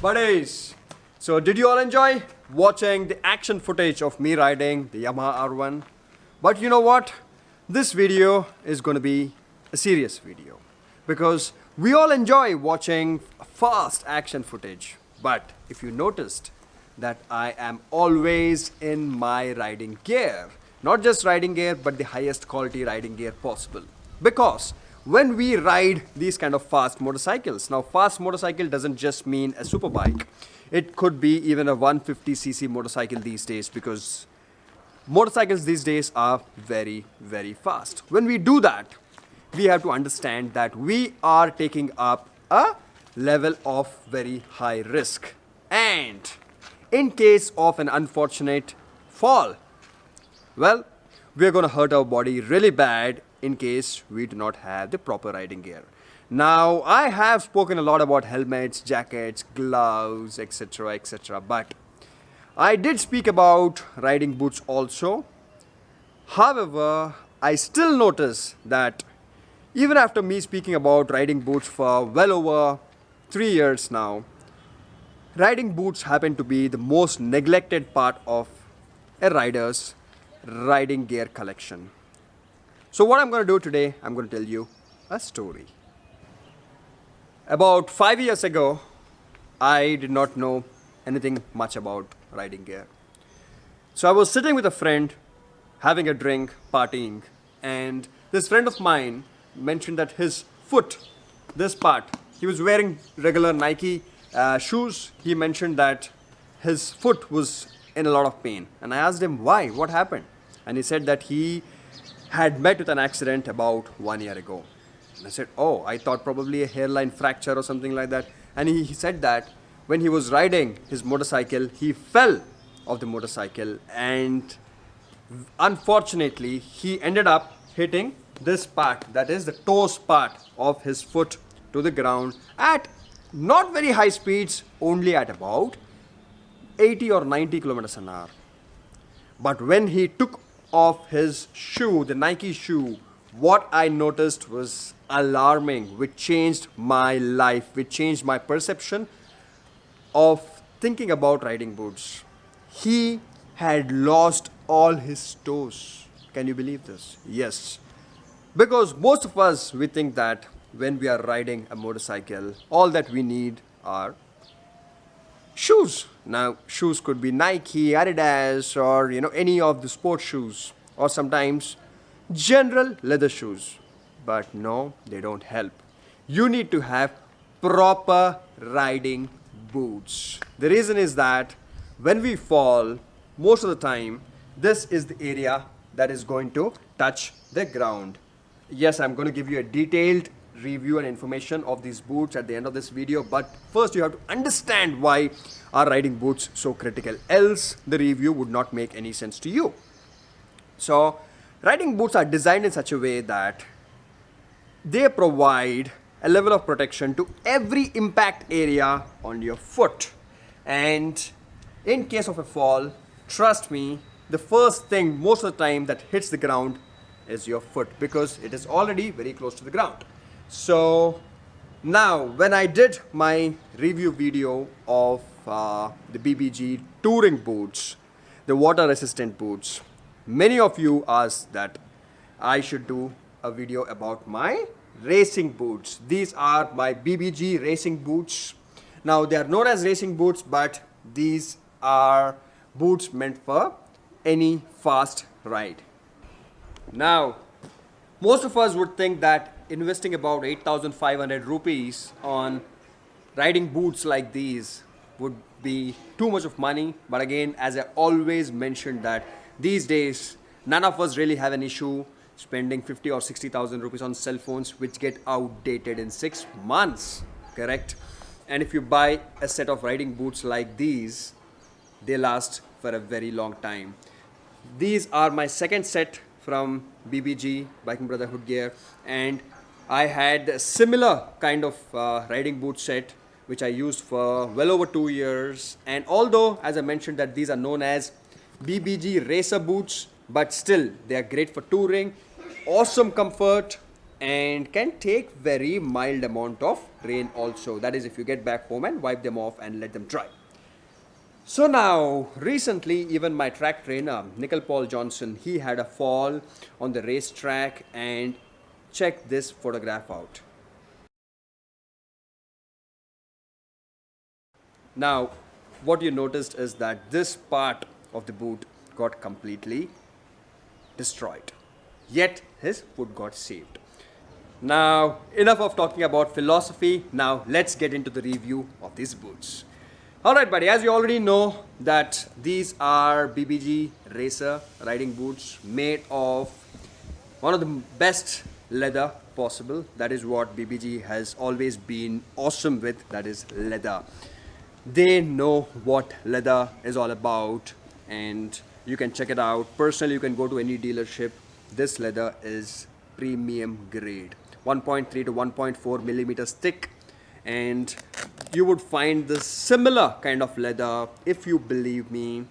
buddies? So did you all enjoy watching the action footage of me riding the Yamaha R1? But you know what? This video is going to be a serious video because we all enjoy watching fast action footage. But if you noticed that I am always in my riding gear, not just riding gear but the highest quality riding gear possible, because when we ride these kind of fast motorcycles, now fast motorcycle doesn't just mean a super bike. It could be even a 150cc motorcycle these days, because motorcycles these days are very, very fast. When we do that, we have to understand that we are taking up a level of very high risk. And in case of an unfortunate fall, well, we're going to hurt our body really bad in case we do not have the proper riding gear. Now, I have spoken a lot about helmets, jackets, gloves, etc., etc., but I did speak about riding boots also. However, I still notice that even after me speaking about riding boots for well over 3 years now, riding boots happen to be the most neglected part of a rider's riding gear collection. So what I'm going to do today, I'm going to tell you a story. About 5 years ago, I did not know anything much about riding gear. So I was sitting with a friend, having a drink, partying, and this friend of mine mentioned that his foot, this part, he was wearing regular Nike shoes. He mentioned that his foot was in a lot of pain. And I asked him why, what happened? And he said that he had met with an accident about 1 year ago. And I said, oh, I thought probably a hairline fracture or something like that. And he said that when he was riding his motorcycle, he fell off the motorcycle, and unfortunately, he ended up hitting this part, that is the toes part of his foot, to the ground at not very high speeds, only at about 80 or 90 kilometers an hour. But when he took off his shoe, the Nike shoe, what I noticed was alarming, which changed my life, which changed my perception of thinking about riding boots. He had lost all his toes. Can you believe this? Yes. Because most of us, we think that when we are riding a motorcycle, all that we need are shoes. Now, shoes could be Nike, Adidas, or any of the sports shoes, or sometimes general leather shoes. But no, they don't help. You need to have proper riding boots. The reason is that when we fall, most of the time, this is the area that is going to touch the ground. Yes, I'm going to give you a detailed review and information of these boots at the end of this video, but first you have to understand why are riding boots so critical, else the review would not make any sense to you. So riding boots are designed in such a way that they provide a level of protection to every impact area on your foot. And in case of a fall, trust me, the first thing most of the time that hits the ground is your foot, because it is already very close to the ground. So now when I did my review video of the Bbg touring boots, the water resistant boots, many of you asked that I should do a video about my racing boots. These are my Bbg Racing Boots. Now they are known as racing boots, but these are boots meant for any fast ride. Now, most of us would think that investing about 8,500 rupees on riding boots like these would be too much of money. But again, as I always mentioned, that these days, none of us really have an issue spending 50 or 60,000 rupees on cell phones which get outdated in 6 months, correct? And if you buy a set of riding boots like these, they last for a very long time. These are my second set from Bbg Biking Brotherhood Gear, and I had a similar kind of riding boot set which I used for well over 2 years. And although, as I mentioned, that these are known as Bbg Racer Boots, but still they are great for touring, awesome comfort, and can take very mild amount of rain also. That is if you get back home and wipe them off and let them dry. So now, recently, even my track trainer, Nickel Paul Johnson, he had a fall on the racetrack, and check this photograph out. Now, what you noticed is that this part of the boot got completely destroyed. Yet his foot got saved. Now, enough of talking about philosophy. Now, let's get into the review of these boots. Alright, buddy, as you already know that these are Bbg Racer riding boots made of one of the best leather possible. That is what Bbg has always been awesome with, that is leather. They know what leather is all about, and you can check it out. Personally, you can go to any dealership. This leather is premium grade, 1.3 to 1.4 millimeters thick, and you would find this similar kind of leather, if you believe me,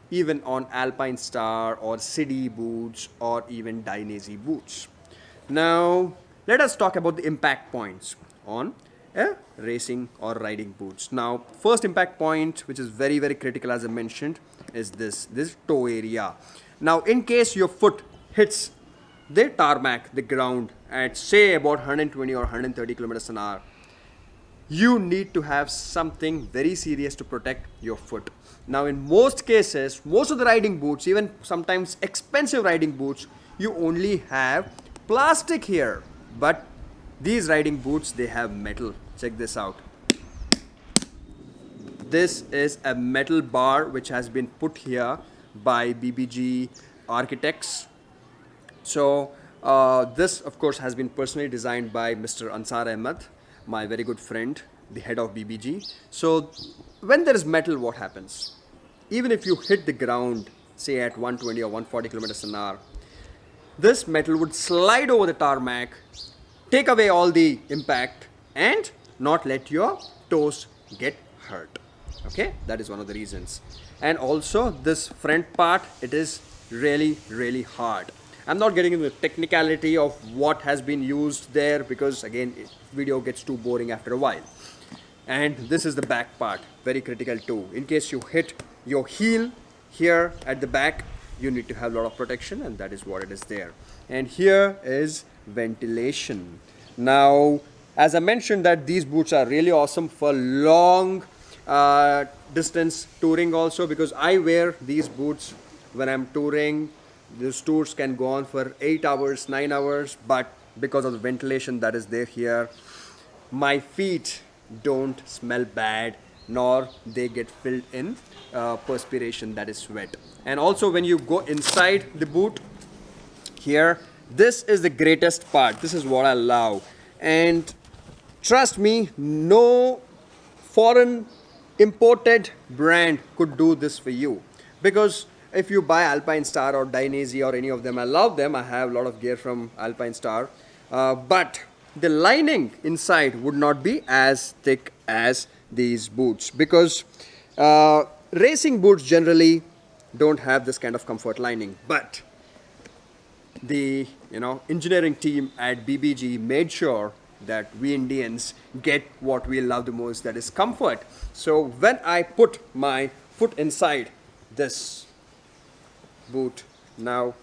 even on Alpine Star or City boots or even Dainese boots. Now, let us talk about the impact points on racing or riding boots. Now, first impact point, which is very critical as I mentioned, is this toe area. Now, in case your foot hits the tarmac, the ground, at say about 120 or 130 kilometers an hour, you need to have something very serious to protect your foot. Now, in most cases, most of the riding boots, even sometimes expensive riding boots, you only have plastic here, but these riding boots, they have metal. Check this out. This is a metal bar which has been put here by Bbg architects. So this of course has been personally designed by Mr. Ansar Ahmed, my very good friend, the head of Bbg. So when there is metal, what happens? Even if you hit the ground, say at 120 or 140 kilometers an hour, this metal would slide over the tarmac, take away all the impact, and not let your toes get hurt. Okay, that is one of the reasons. And also this front part, it is really hard. I'm not getting into the technicality of what has been used there, because again, video gets too boring after a while. And this is the back part, very critical too. In case you hit your heel here at the back, you need to have a lot of protection, and that is what it is there. And here is ventilation. Now, as I mentioned, that these boots are really awesome for long distance touring also, because I wear these boots when I'm touring. These tours can go on for 8 hours, 9 hours, but because of the ventilation that is there here, my feet don't smell bad, nor they get filled in perspiration, that is sweat. And also when you go inside the boot here, this is the greatest part. This is what I love. And trust me, no foreign imported brand could do this for you. Because if you buy Alpine Star or Dainese or any of them, I love them. I have a lot of gear from Alpine Star. But the lining inside would not be as thick as these boots. Because racing boots generally don't have this kind of comfort lining. But the engineering team at Bbg made sure that we Indians get what we love the most, that is comfort. So when I put my foot inside this boot, now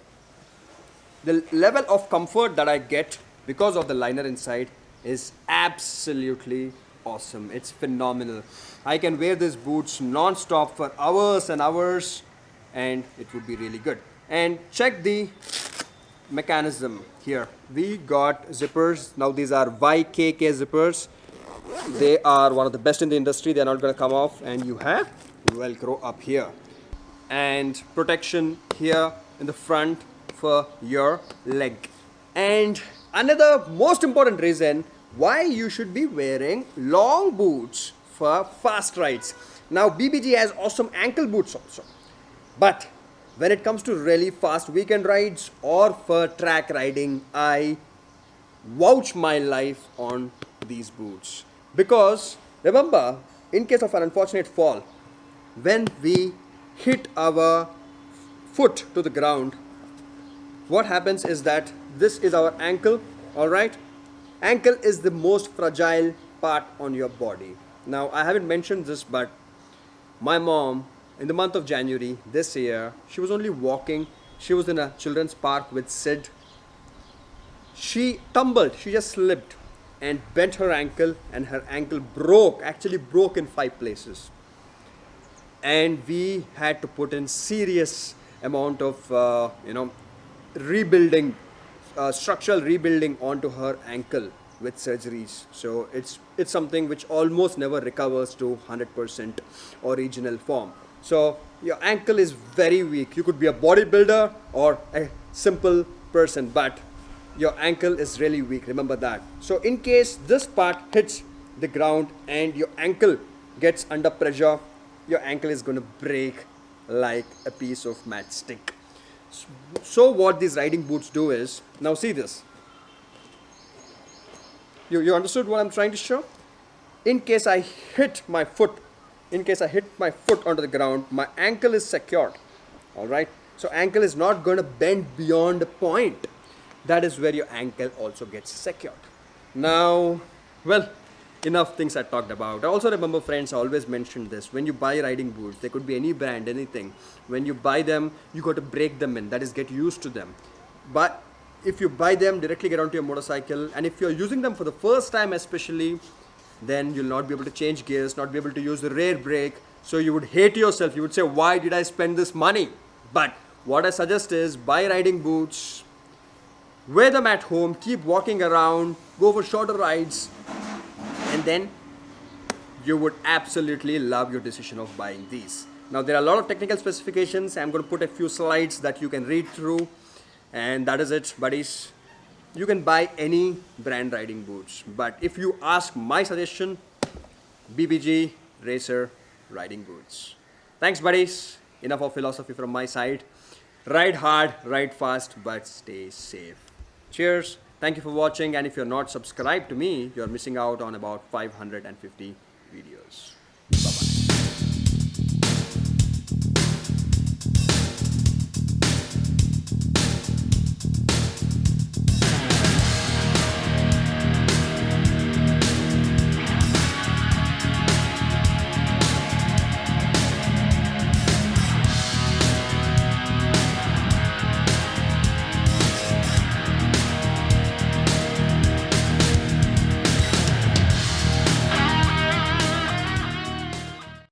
the level of comfort that I get because of the liner inside is absolutely awesome. It's phenomenal. I can wear these boots non-stop for hours and hours, and it would be really good. And check the mechanism here. We got zippers. Now these are YKK zippers. They are one of the best in the industry. They're not going to come off, and you have Velcro up here and protection here in the front for your leg. And another most important reason why you should be wearing long boots for fast rides. Now Bbg has awesome ankle boots also, but when it comes to really fast weekend rides or for track riding, I vouch my life on these boots. Because remember, in case of an unfortunate fall, when we hit our foot to the ground, what happens is that this is our ankle Alright? Ankle is the most fragile part on your body. Now, I haven't mentioned this, but my mom, in the month of January this year, she was only walking. She was in a children's park with Sid. She tumbled, she just slipped and bent her ankle, and her ankle actually broke in 5 places. And we had to put in serious amount of, rebuilding, structural rebuilding onto her ankle with surgeries. So it's something which almost never recovers to 100% original form. So your ankle is very weak. You could be a bodybuilder or a simple person, but your ankle is really weak. Remember that. So in case this part hits the ground and your ankle gets under pressure, your ankle is going to break like a piece of matchstick. So what these riding boots do is, now see this. You understood what I'm trying to show? In case I hit my foot onto the ground, my ankle is secured. Alright? So ankle is not going to bend beyond a point. That is where your ankle also gets secured. Now, well, enough things I talked about. I also remember, friends, I always mentioned this. When you buy riding boots, they could be any brand, anything. When you buy them, you got to break them in. That is, get used to them. But if you buy them, directly get onto your motorcycle, and if you're using them for the first time especially, then you'll not be able to change gears, not be able to use the rear brake. So you would hate yourself. You would say, why did I spend this money? But what I suggest is buy riding boots, wear them at home, keep walking around, go for shorter rides, and then you would absolutely love your decision of buying these. Now there are a lot of technical specifications. I'm going to put a few slides that you can read through, and that is it, buddies. You can buy any brand riding boots, but if you ask my suggestion, Bbg Racer Riding Boots. Thanks, buddies. Enough of philosophy from my side. Ride hard, ride fast, but stay safe. Cheers. Thank you for watching, and if you're not subscribed to me, you're missing out on about 550 videos.